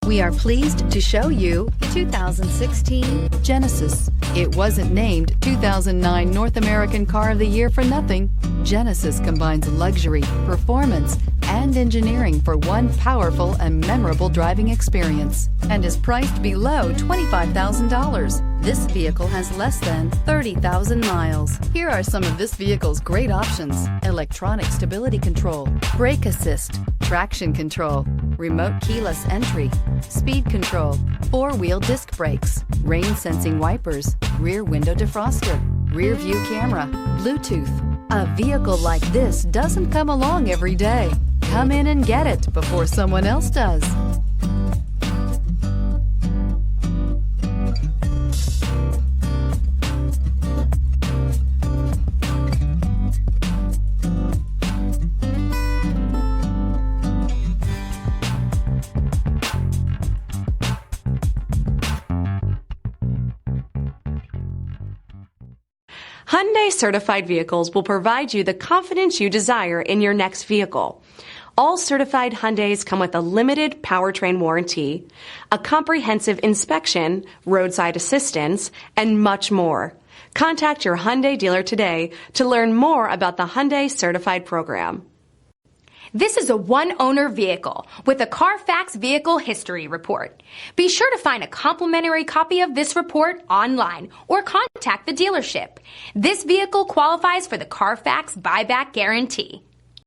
We are pleased to show you the 2016 Genesis. It wasn't named 2009 North American Car of the Year for nothing. Genesis combines luxury, performance, and engineering for one powerful and memorable driving experience and is priced below $25,000. This vehicle has less than 30,000 miles. Here are some of this vehicle's great options: electronic stability control, brake assist, traction control, remote keyless entry, speed control, four-wheel disc brakes, rain sensing wipers, rear window defroster, rear view camera, Bluetooth. A vehicle like this doesn't come along every day. Come in and get it before someone else does. Hyundai certified vehicles will provide you the confidence you desire in your next vehicle. All certified Hyundais come with a limited powertrain warranty, a comprehensive inspection, roadside assistance, and much more. Contact your Hyundai dealer today to learn more about the Hyundai Certified Program. This is a one-owner vehicle with a CARFAX Vehicle History Report. Be sure to find a complimentary copy of this report online or contact the dealership. This vehicle qualifies for the CARFAX Buyback Guarantee.